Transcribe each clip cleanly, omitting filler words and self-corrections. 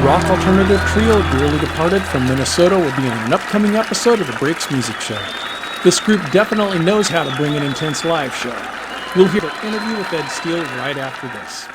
Rock alternative trio Dearly Departed from Minnesota will be on an upcoming episode of the Breaks Music Show. This group definitely knows how to bring an intense live show. We'll hear an interview with Ed Steele right after this.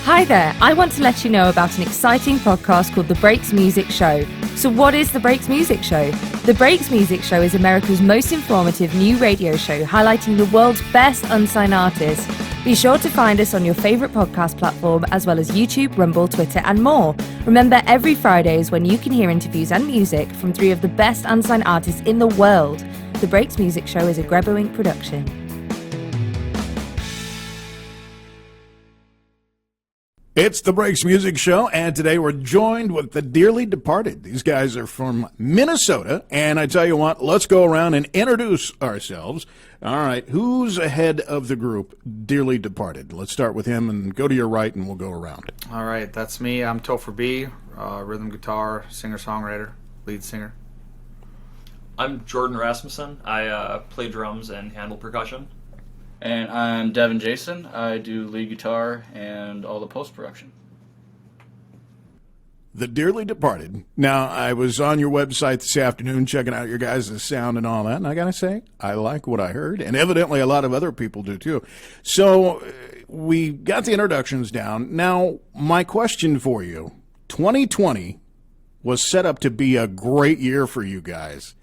Hi there, I want to let you know about an exciting podcast called The Breaks Music Show. So what is The Breaks Music Show? The Breaks Music Show is America's most informative new radio show highlighting the world's best unsigned artists. Be sure to find us on your favourite podcast platform as well as YouTube, Rumble, Twitter and more. Remember, every Friday is when you can hear interviews and music from 3 of the best unsigned artists in the world. The Breaks Music Show is a Grebo Inc. production. It's the Breaks Music Show, and today we're joined with the Dearly Departed. These guys are from Minnesota, and I tell you what, let's go around and introduce ourselves. All right, who's ahead of the group, Dearly Departed? Let's start with him and go to your right, and we'll go around. All right, that's me. I'm Topher B., rhythm guitar, singer-songwriter, lead singer. I'm Jordan Rasmussen. I play drums and handle percussion. And I'm Devin Jason. I do lead guitar and all the post-production. The Dearly Departed. Now, I was on your website this afternoon checking out your guys' sound and all that, and I got to say, I like what I heard, and evidently a lot of other people do too. So we got the introductions down. Now, my question for you, 2020 was set up to be a great year for you guys.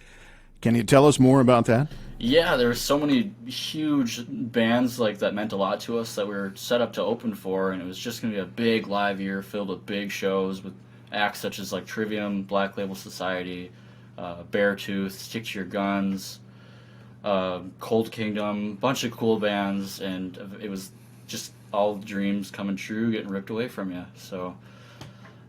Can you tell us more about that? Yeah, there were so many huge bands like that meant a lot to us that we were set up to open for, and it was just going to be a big live year filled with big shows with acts such as like Trivium, Black Label Society, Beartooth, Stick to Your Guns, Cold Kingdom, bunch of cool bands, and it was just all dreams coming true, getting ripped away from you. So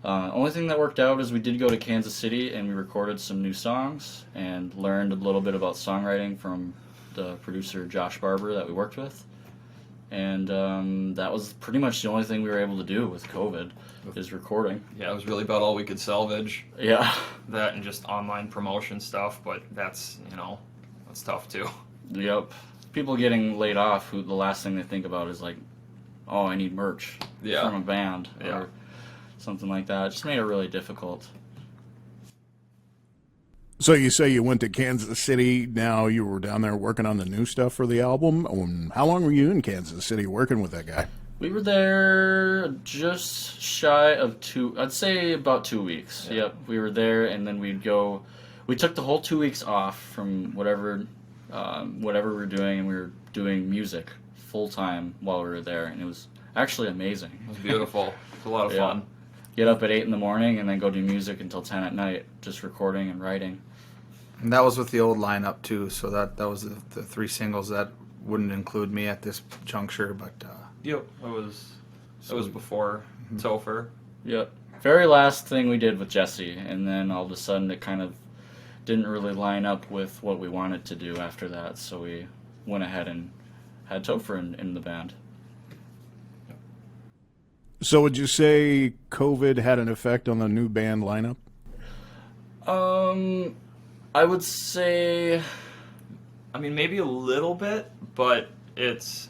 only thing that worked out is we did go to Kansas City and we recorded some new songs and learned a little bit about songwriting from the producer Josh Barber that we worked with. And that was pretty much the only thing we were able to do with COVID is recording. Yeah, it was really about all we could salvage. Yeah. That and just online promotion stuff, but that's tough too. Yep. People getting laid off, who the last thing they think about is like, oh, I need merch from a band. Yeah. Or something like that. It just made it really difficult. So you say you went to Kansas City. Now you were down there working on the new stuff for the album. How long were you in Kansas City working with that guy? We were there just shy of I'd say about 2 weeks. Yeah. Yep, we were there, and then we took the whole 2 weeks off from whatever we were doing, and we were doing music full time while we were there, and it was actually amazing. It was beautiful. It was a lot of fun. Get up at 8 in the morning and then go do music until 10 at night, just recording and writing. And that was with the old lineup, too, so that was the 3 singles. That wouldn't include me at this juncture, but... Yep, it was before Topher. Yep. Very last thing we did with Jesse, and then all of a sudden it kind of didn't really line up with what we wanted to do after that, so we went ahead and had Topher in the band. So would you say COVID had an effect on the new band lineup? I would say... I mean, maybe a little bit, but it's...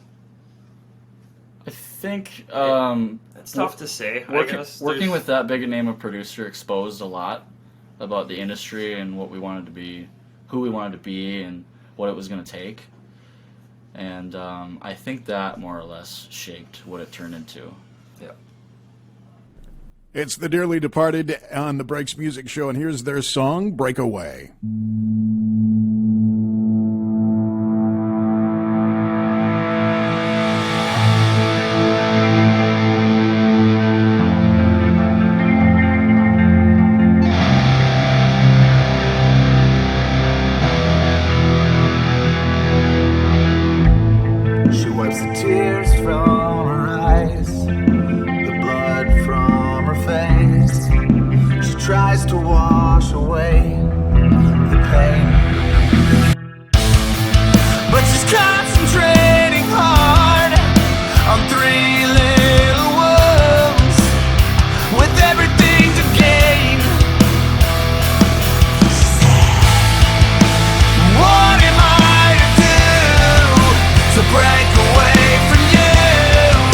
I think... it's tough to say, I guess. Working with that big a name of producer exposed a lot about the industry and what we wanted to be, who we wanted to be, and what it was going to take. And I think that more or less shaped what it turned into. Yeah. It's the Dearly Departed on the Breaks Music Show, and here's their song, Breakaway. She wipes the tears from her eyes, the blood from her face. She tries to wash away the pain, but she's concentrating hard on 3 little wounds with everything to gain. She said, what am I to do to break away from you?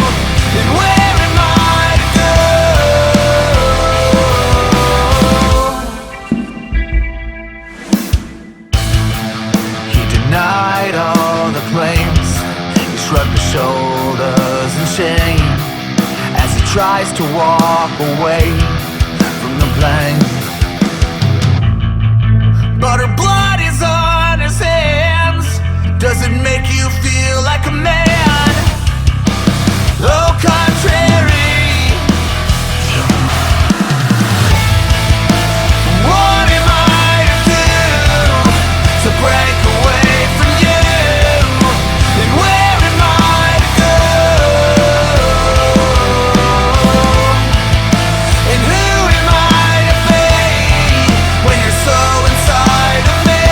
tries to walk away from the blame, but her blood is on his hands. Does it make you feel like a man? Oh, contrary. What am I to do to break away from you? And where am I to go? And who am I to be when you're so inside of me?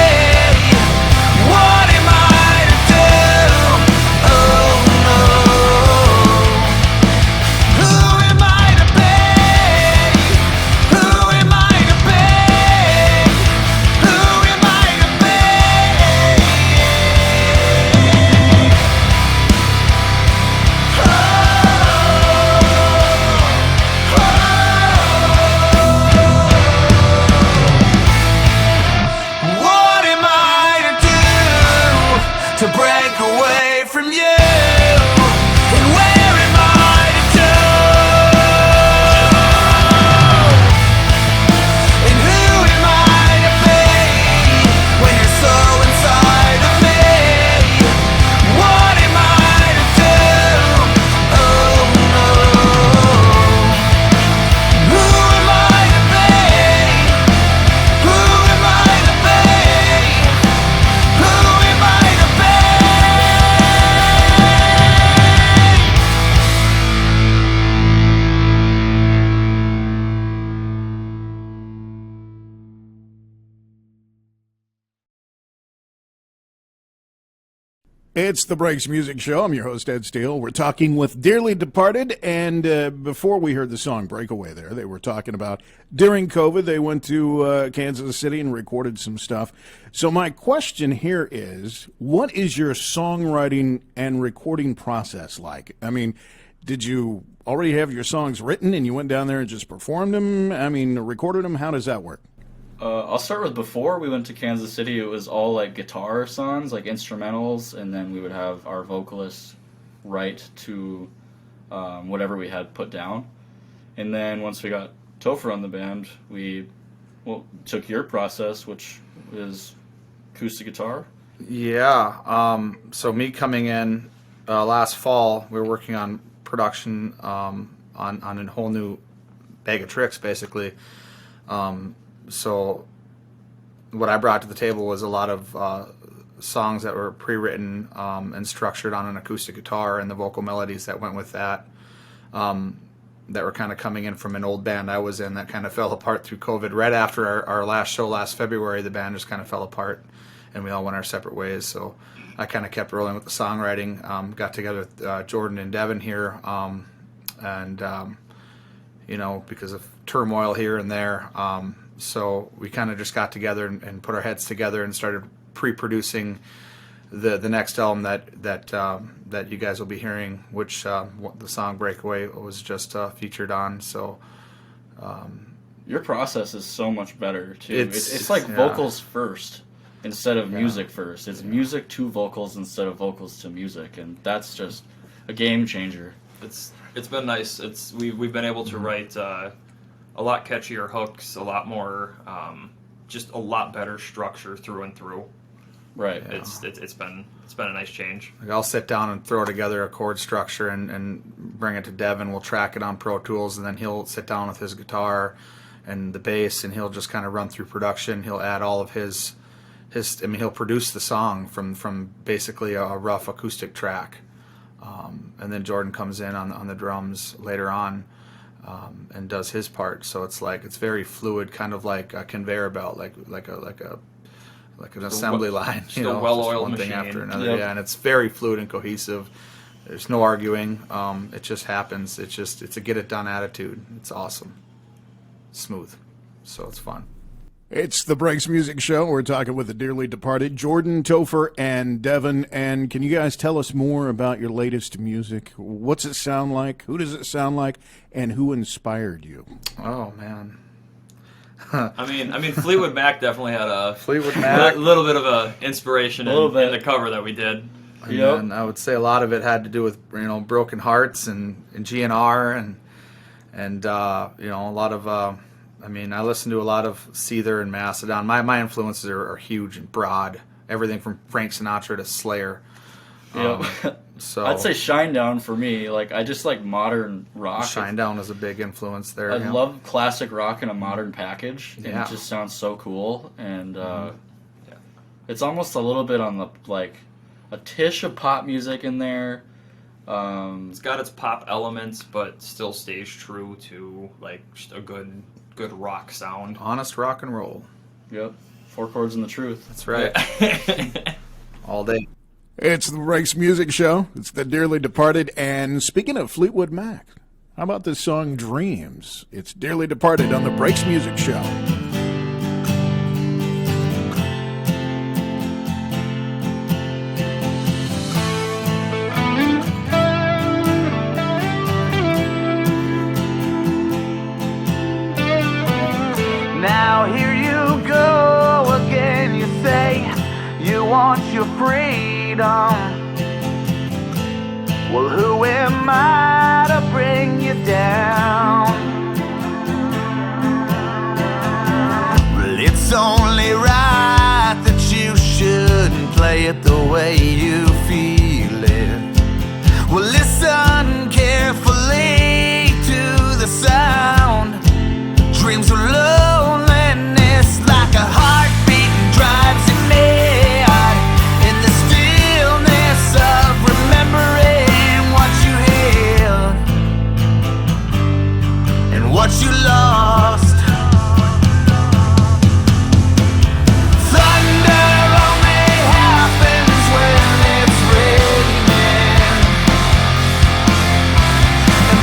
What am I to do? Oh no. Who am I to be? Who am I to be? Who am I to be? What am I to do to break away from you? And where am I to go? And who am I to be when you're so inside of me? What am I to do? Oh no. Who am I to be? Who am I to be? Who am I to be? It's the Breaks Music Show. I'm your host, Ed Steele. We're talking with Dearly Departed, and before we heard the song Breakaway there, they were talking about during COVID, they went to Kansas City and recorded some stuff. So my question here is, what is your songwriting and recording process like? I mean, did you already have your songs written and you went down there and just performed them? I mean, recorded them? How does that work? I'll start with before we went to Kansas City. It was all like guitar songs, like instrumentals, and then we would have our vocalist write to whatever we had put down. And then once we got Topher on the band, we took your process, which is acoustic guitar. Yeah. So me coming in last fall, we were working on production on a whole new bag of tricks, basically. So what I brought to the table was a lot of songs that were pre-written and structured on an acoustic guitar, and the vocal melodies that went with that, that were kind of coming in from an old band I was in that kind of fell apart through COVID. Right after our last show last February, the band just kind of fell apart and we all went our separate ways. So I kind of kept rolling with the songwriting, got together with Jordan and Devin here, and you know, because of turmoil here and there, so we kind of just got together and put our heads together and started pre-producing the next album that you guys will be hearing, which the song Breakaway was just featured on. So Your process is so much better too. It's like vocals first instead of music first. It's music to vocals instead of vocals to music, and that's just a game changer. It's been nice. We've been able to write a lot catchier hooks, a lot more, just a lot better structure through and through. Right. Yeah. It's been a nice change. Like I'll sit down and throw together a chord structure and bring it to Devin. We'll track it on Pro Tools, and then he'll sit down with his guitar and the bass, and he'll just kind of run through production. He'll add all of his. I mean, he'll produce the song from basically a rough acoustic track, and then Jordan comes in on the drums later on. And does his part, so it's very fluid, kind of like a conveyor belt, like an assembly line, you know, well-oiled one machine. thing after another. Yep. Yeah, and it's very fluid and cohesive. There's no arguing. It just happens. It's a get it done attitude. It's awesome, smooth, so it's fun. It's the Breaks Music Show. We're talking with the dearly departed Jordan, Topher, and Devin. And can you guys tell us more about your latest music? What's it sound like? Who does it sound like? And who inspired you? Oh man. I mean, Fleetwood Mac definitely had a Fleetwood Mac. little bit of a inspiration in the cover that we did. And I would say a lot of it had to do with Broken Hearts and GNR, and and you know, a lot of. I mean, I listen to a lot of Seether and Mastodon. My influences are huge and broad. Everything from Frank Sinatra to Slayer. So I'd say Shinedown for me. Like, I just like modern rock. Shinedown is a big influence there. I love classic rock in a modern package. And Yeah. it just sounds so cool. And it's almost a little bit on the, like, a tish of pop music in there. It's got its pop elements, but still stays true to like just a good rock sound. Honest rock and roll. Yep. 4 chords and the truth. That's right. All day. It's the Breaks Music Show. It's the dearly departed. And speaking of Fleetwood Mac, how about this song Dreams? It's dearly departed on the Breaks Music Show. Now here you go again, you say you want your freedom. Well, who am I to bring you down? Well, it's only right that you shouldn't play it the way you feel it. Well, listen carefully to the sound. Dreams of loneliness like a heartbeat drives you mad. In the stillness of remembering what you had and what you lost. Thunder only happens when it's raining, and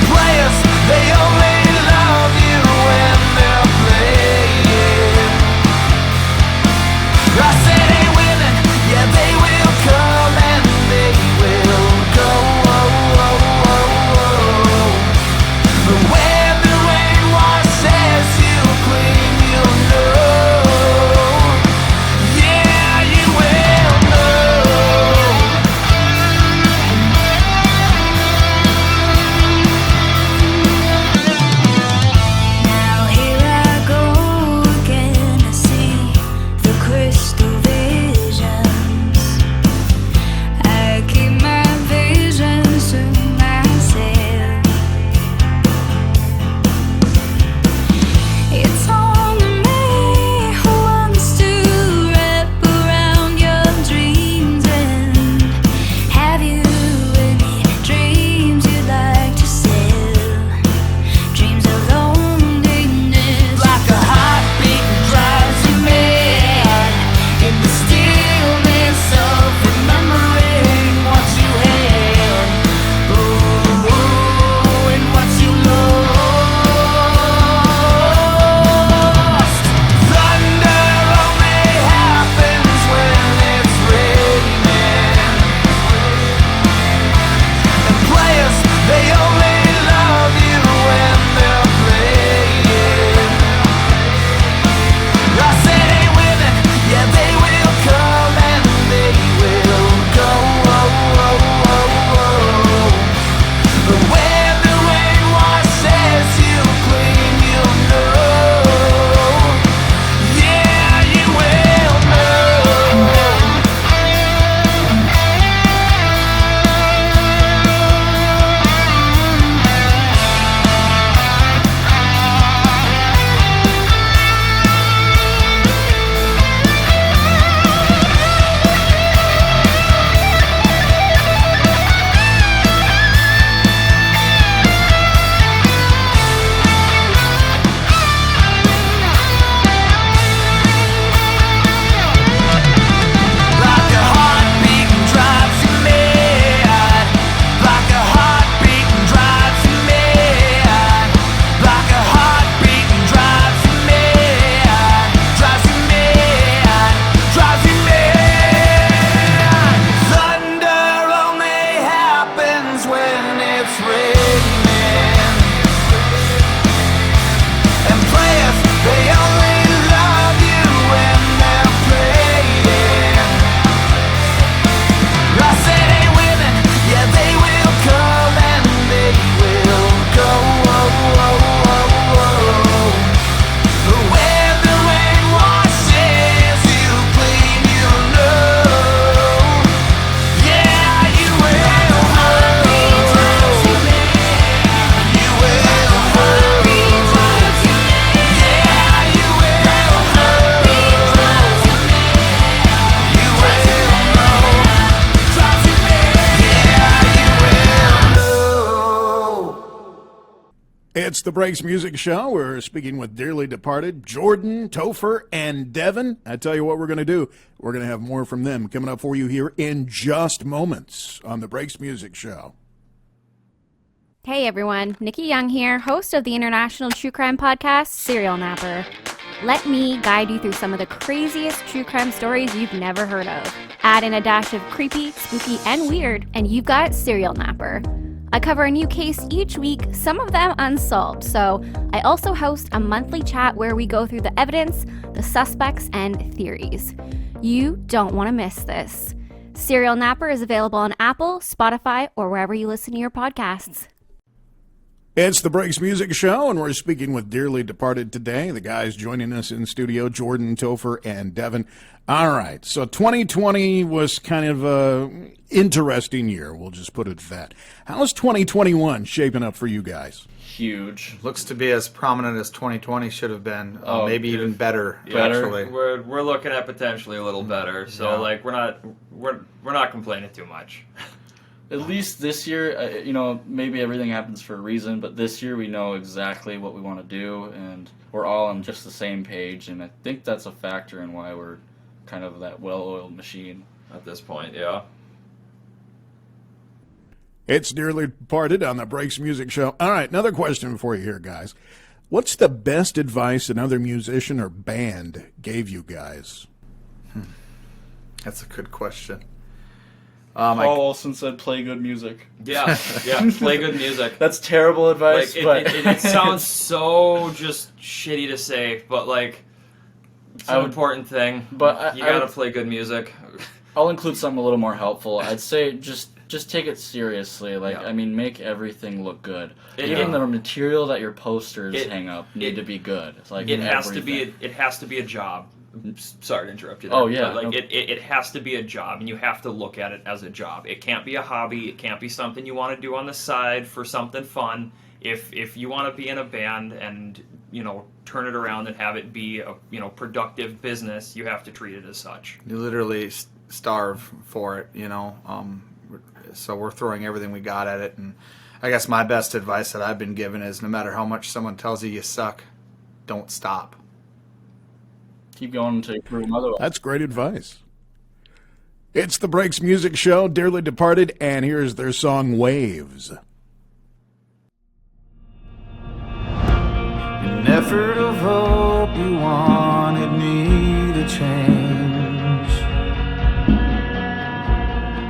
It's the Breaks Music Show. We're speaking with dearly departed Jordan, Topher, and Devin. I tell you what we're going to do. We're going to have more from them coming up for you here in just moments on the Breaks Music Show. Hey everyone, Nikki Young here, host of the international true crime podcast, Serial Napper. Let me guide you through some of the craziest true crime stories you've never heard of. Add in a dash of creepy, spooky, and weird, and you've got Serial Napper. I cover a new case each week, some of them unsolved, so I also host a monthly chat where we go through the evidence, the suspects, and theories. You don't want to miss this. Serial Napper is available on Apple, Spotify, or wherever you listen to your podcasts. It's the Breaks Music Show, and we're speaking with dearly departed today. The guys joining us in studio, Jordan, Topher, and Devin. All right, so 2020 was kind of an interesting year. We'll just put it at that. How's 2021 shaping up for you guys? Huge. Looks to be as prominent as 2020 should have been. Oh, maybe dude. even better, Better? actually. We're looking at potentially a little better. So Yeah. like we're not complaining too much. At least this year, maybe everything happens for a reason, but this year we know exactly what we want to do, and we're all on just the same page, and I think that's a factor in why we're kind of that well-oiled machine. At this point, yeah. It's dearly departed on the Breaks Music Show. All right, another question for you here, guys. What's the best advice another musician or band gave you guys? That's a good question. Paul Olsen said, "Play good music." Yeah, play good music. That's terrible advice, Like, but it sounds so just shitty to say, but like it's an important thing. But you gotta play good music. I'll include something a little more helpful. I'd say just take it seriously. Like, Yeah. I mean, make everything look good. It- Even yeah. the material that your posters It- hang up need to be good. It's like It has to everything. be. It has to be a job. Sorry to interrupt you. Oh, there, yeah, but like no. it has to be a job, and you have to look at it as a job. It can't be a hobby. It can't be something you want to do on the side for something fun. If you want to be in a band and turn it around and have it be a productive business, you have to treat it as such. You literally starve for it, so we're throwing everything we got at it. And I guess my best advice that I've been given is no matter how much someone tells you suck, don't stop. Keep going until you prove them otherwise. That's great advice. It's the Breaks Music Show, dearly departed, and here's their song Waves. An effort of hope, you wanted me to change.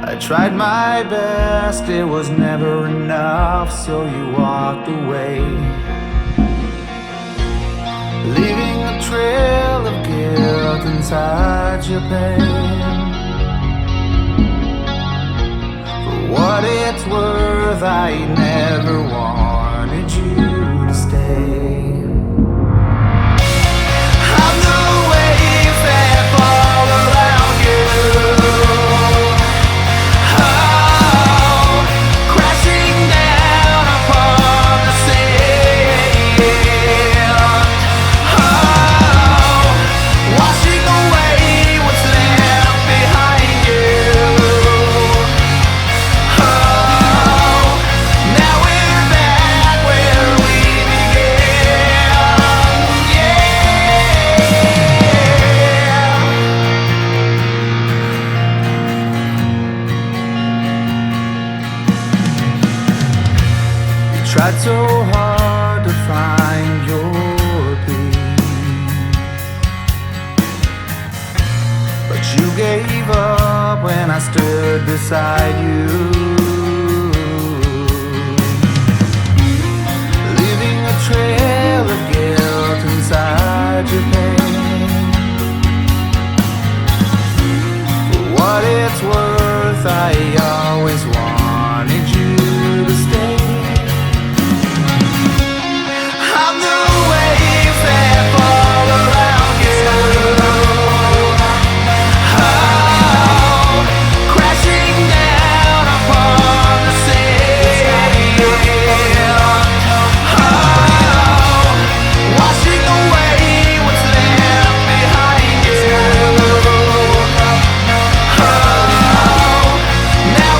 I tried my best, it was never enough, so you walked away, leaving a trail of guilt inside your pain. For what it's worth, I never wanted you to stay. I'm the waves that fall around you, oh, crashing down upon the sand, oh, washing away what's left behind you. Oh, now we're back where we began. Yeah. You tried so hard to find your peace, but you gave up when I stood beside you, leaving a trail of guilt inside your pain. For what it's worth, I always wanted you to stay. I'm the waves that fall around you, oh, crashing down upon the sand, oh, washing away what's left behind you. Oh, now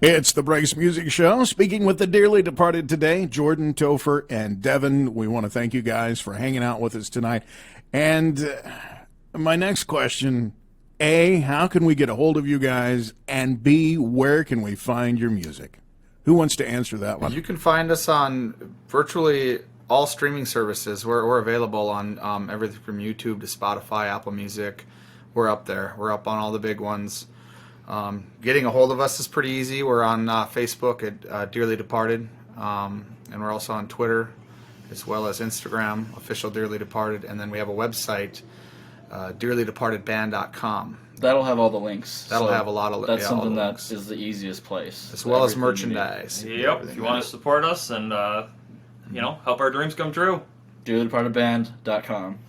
It's the Breaks Music Show. Speaking with the dearly departed today, Jordan, Topher, and Devin. We want to thank you guys for hanging out with us tonight. And my next question, A, how can we get a hold of you guys? And B, where can we find your music? Who wants to answer that one? You can find us on virtually all streaming services. We're available on everything from YouTube to Spotify, Apple Music. We're up there. We're up on all the big ones. Getting a hold of us is pretty easy. We're on Facebook at Dearly Departed, and we're also on Twitter, as well as Instagram, official Dearly Departed, and then we have a website, dearlydepartedband.com. That'll have all the links. That'll have a lot of That's something all the that links. is the easiest place. As well as Everything you need. merchandise. Yep. If you want to support us and help our dreams come true. DearlyDepartedBand.com.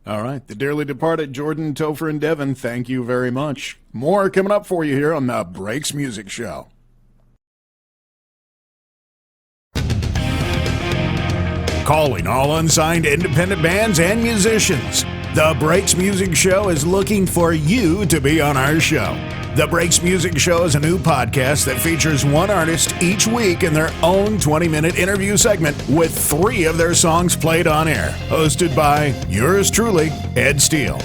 All right, the dearly departed Jordan, Topher, and Devin, thank you very much. More coming up for you here on the Breaks Music Show. Calling all unsigned independent bands and musicians. The Breaks Music Show is looking for you to be on our show. The Breaks Music Show is a new podcast that features one artist each week in their own 20-minute interview segment with 3 of their songs played on air. Hosted by yours truly, Ed Steele.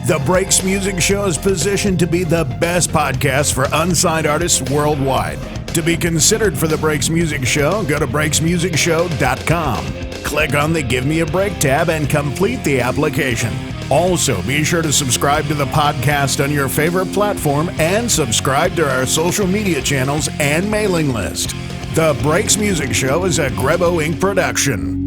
The Breaks Music Show is positioned to be the best podcast for unsigned artists worldwide. To be considered for the Breaks Music Show, go to breaksmusicshow.com. Click on the Give Me a Break tab and complete the application. Also, be sure to subscribe to the podcast on your favorite platform and subscribe to our social media channels and mailing list. The Breaks Music Show is a Grebo Inc. production.